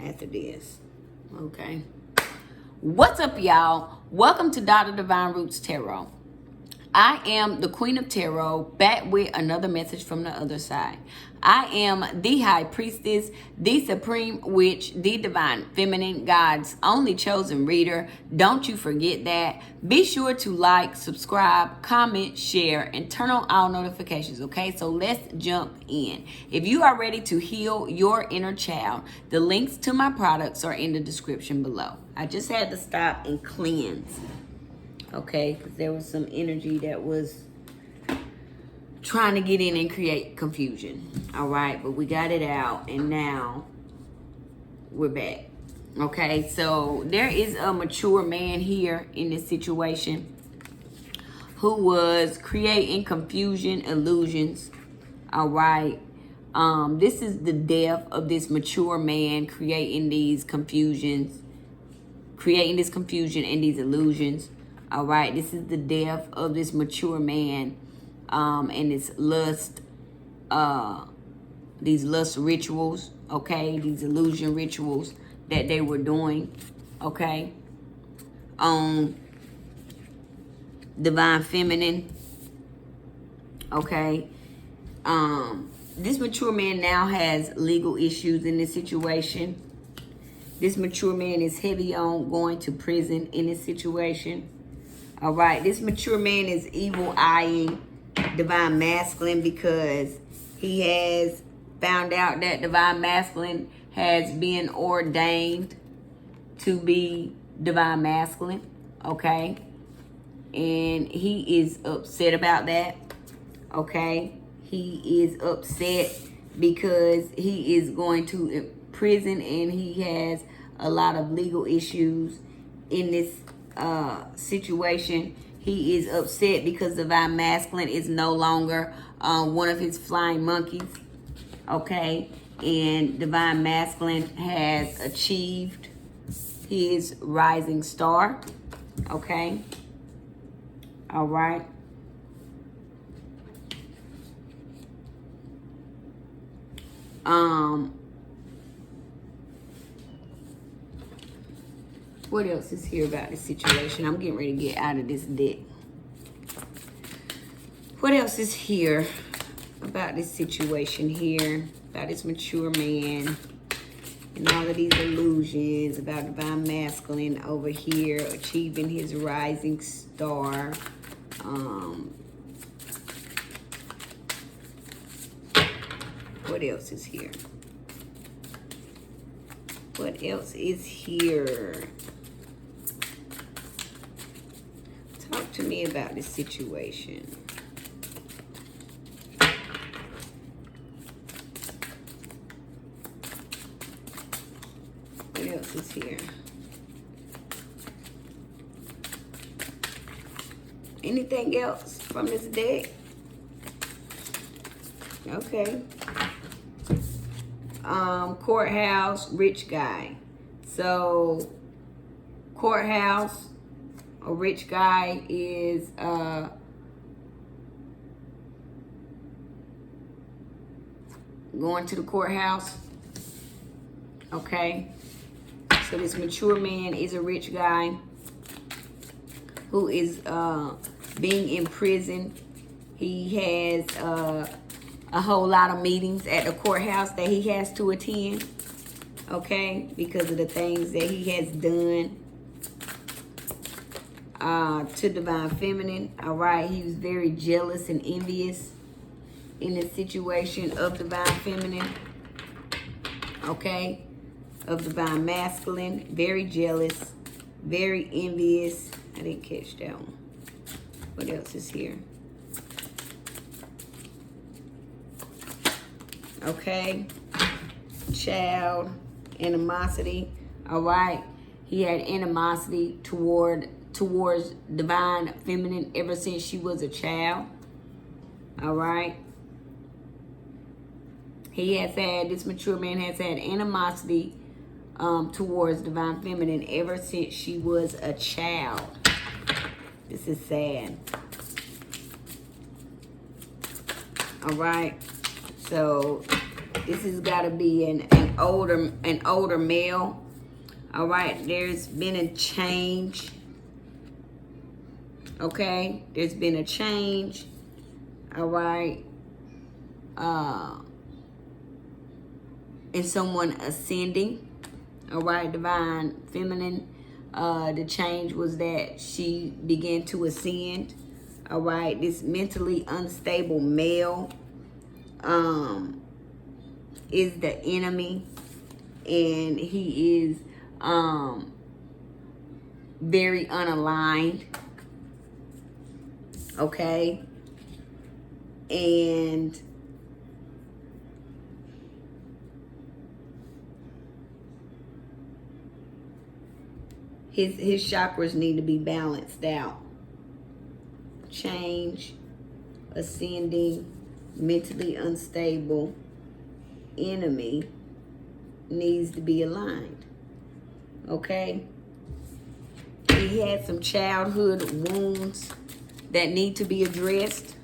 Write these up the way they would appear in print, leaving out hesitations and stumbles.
after this. Okay. What's up, y'all? Welcome to Dr. Divine Roots Tarot. I am the Queen of Tarot, back with another message from the other side. I am the High Priestess, the Supreme Witch, the Divine Feminine, God's only chosen reader. Don't you forget that. Be sure to like, subscribe, comment, share, and turn on all notifications, okay? So let's jump in. If you are ready to heal your inner child, the links to my products are in the description below. I just had to stop and cleanse. Okay, because there was some energy that was trying to get in and create confusion. All right, but we got it out, and now we're back. Okay, so there is a mature man here in this situation who was creating confusion, illusions. All right, this is the death of this mature man creating these confusions, creating this confusion and these illusions. All right, this is the death of this mature man and this lust, these lust rituals, okay, these illusion rituals that they were doing, okay, on Divine Feminine, okay. This mature man now has legal issues in this situation. This mature man is heavy on going to prison in this situation. All right, this mature man is evil eyeing Divine Masculine because he has found out that Divine Masculine has been ordained to be Divine Masculine, okay? And he is upset about that, okay? He is upset because he is going to prison and he has a lot of legal issues in this situation. He is upset because Divine Masculine is no longer one of his flying monkeys, okay? And Divine Masculine has achieved his rising star, okay? All right. What else is here about this situation? I'm getting ready to get out of this deck. What else is here about this situation here? About this mature man and all of these illusions about Divine Masculine over here achieving his rising star. What else is here? What else is here? Talk to me about this situation. What else is here? Anything else from this deck? Okay. Courthouse, rich guy. So, courthouse, a rich guy is going to the courthouse. Okay. So this mature man is a rich guy who is being in prison. He has a whole lot of meetings at the courthouse that he has to attend, okay, because of the things that he has done to Divine Feminine. All right, he was very jealous and envious in the situation of Divine Feminine, okay, of Divine Masculine. Very jealous, very envious. I didn't catch that one. What else is here? Okay, child, animosity. All right, he had animosity towards Divine Feminine ever since she was a child. All right, this mature man has had animosity towards Divine Feminine ever since she was a child. This is sad. All right. So This has got to be an older male. All right, there's been a change. Okay, there's been a change. All right. And someone ascending. All right, divine feminine. The change was that she began to ascend. All right, this mentally unstable male is the enemy, and he is very unaligned. Okay, and his chakras need to be balanced out. Change, ascending, mentally unstable, enemy needs to be aligned. Okay? He had some childhood wounds that need to be addressed.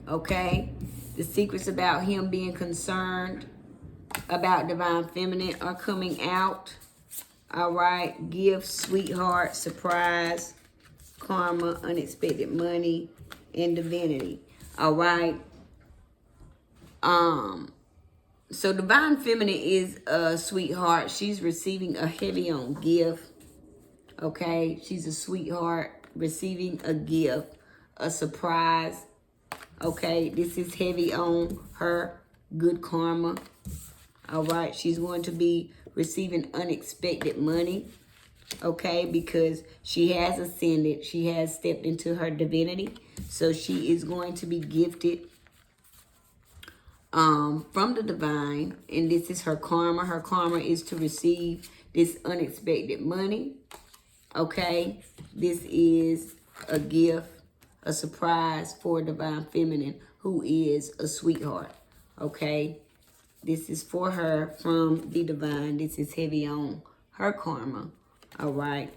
Okay? The secrets about him being concerned about divine feminine are coming out. All right? Gift, sweetheart, surprise, karma, unexpected money, and divinity. All right? So divine feminine is a sweetheart. She's receiving a heavy on gift. Okay? She's a sweetheart receiving a gift, a surprise. Okay? This is heavy on her good karma. All right? She's going to be receiving unexpected money. Okay? Because she has ascended. She has stepped into her divinity. So she is going to be gifted from the divine, and this is her karma. Her karma is to receive this unexpected money. Okay, this is a gift, a surprise for divine feminine, who is a sweetheart. Okay, this is for her from the divine. This is heavy on her karma. All right,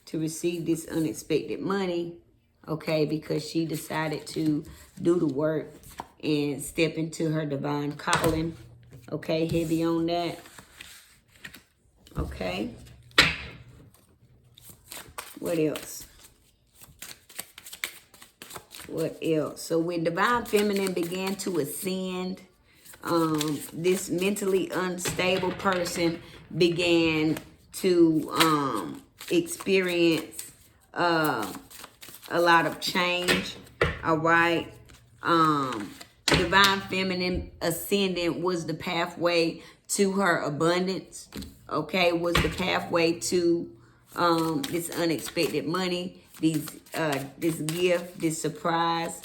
to receive this unexpected money. Okay, because she decided to do the work and step into her divine calling. Okay, heavy on that. Okay. What else? What else? So when divine feminine began to ascend, this mentally unstable person began to experience a lot of change. All right. Divine feminine ascendant was the pathway to her abundance. Okay, was the pathway to this unexpected money, this gift, this surprise.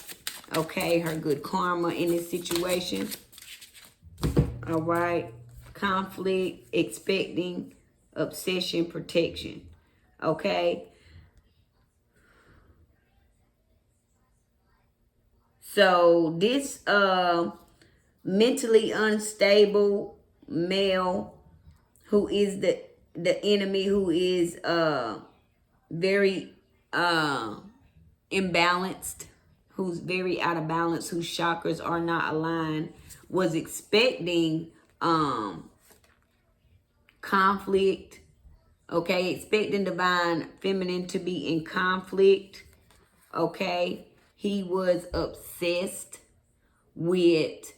Okay, her good karma in this situation. All right, conflict, expecting, obsession, protection. Okay. So this mentally unstable male, who is the enemy, who is very imbalanced, who's very out of balance, whose chakras are not aligned, was expecting conflict. Okay, expecting divine feminine to be in conflict. Okay. He was obsessed with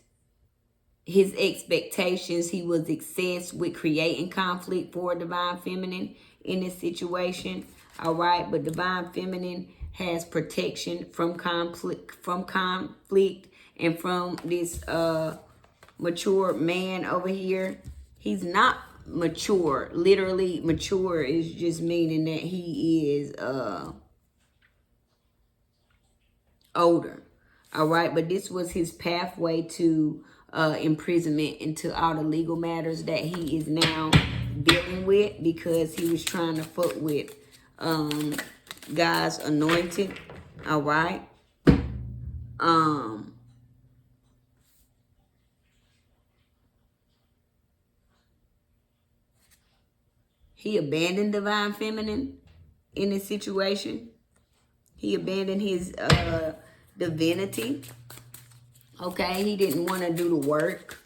his expectations. He was obsessed with creating conflict for divine feminine in this situation. All right. But divine feminine has protection from conflict, and from this mature man over here. He's not mature. Literally mature is just meaning that he is older. All right, but this was his pathway to imprisonment into all the legal matters that he is now dealing with, because he was trying to fuck with God's anointed. All right. He abandoned divine feminine in this situation. He abandoned his divinity. Okay, he didn't want to do the work.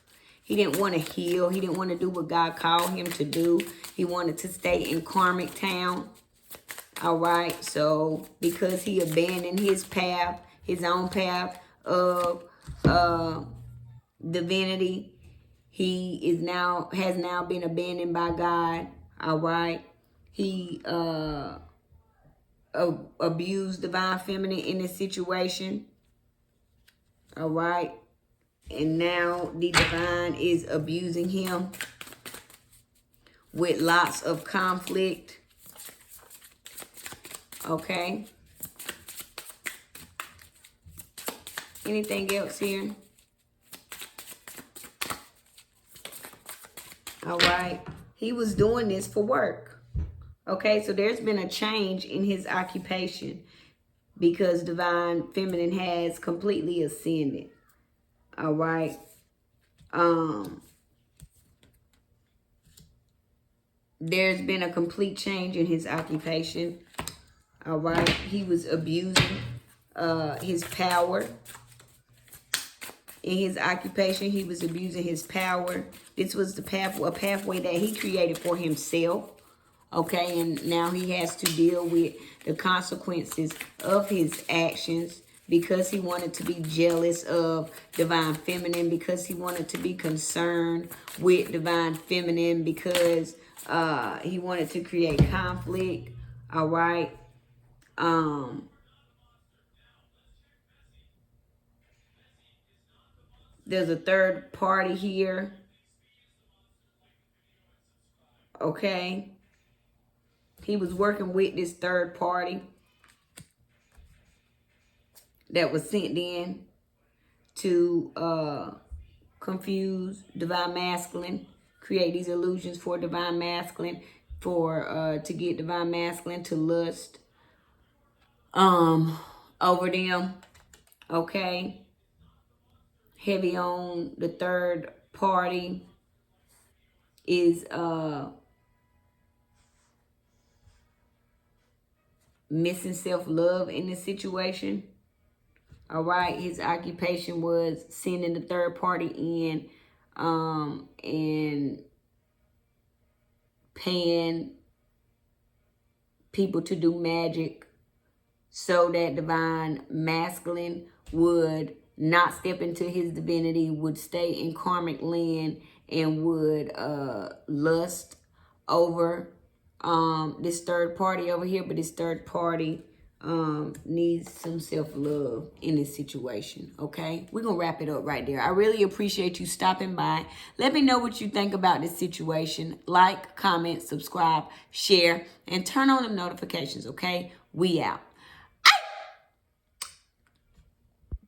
He didn't want to heal. He didn't want to do what God called him to do. He wanted to stay in karmic town. All right, so because he abandoned his path, his own path of divinity, has now been abandoned by God. All right, he abused divine feminine in this situation. All right, and now the divine is abusing him with lots of conflict. Okay. Anything else here? All right. He was doing this for work. Okay, so there's been a change in his occupation because divine feminine has completely ascended. All right. There's been a complete change in his occupation. All right. He was abusing his power. In his occupation, he was abusing his power. This was a pathway that he created for himself. Okay, and now he has to deal with the consequences of his actions because he wanted to be jealous of divine feminine, because he wanted to be concerned with divine feminine, because he wanted to create conflict. All right. There's a third party here. Okay. He was working with this third party that was sent in to confuse divine masculine, create these illusions for divine masculine, to get divine masculine to lust over them. Okay. Heavy on the third party is missing self-love in this situation. All right, his occupation was sending the third party in and paying people to do magic so that divine masculine would not step into his divinity, would stay in karmic land, and would lust over this third party over here. But this third party needs some self-love in this situation. Okay, we're gonna wrap it up right there. I really appreciate you stopping by. Let me know what you think about this situation. Like, comment, subscribe, share, and turn on the notifications. Okay, we out.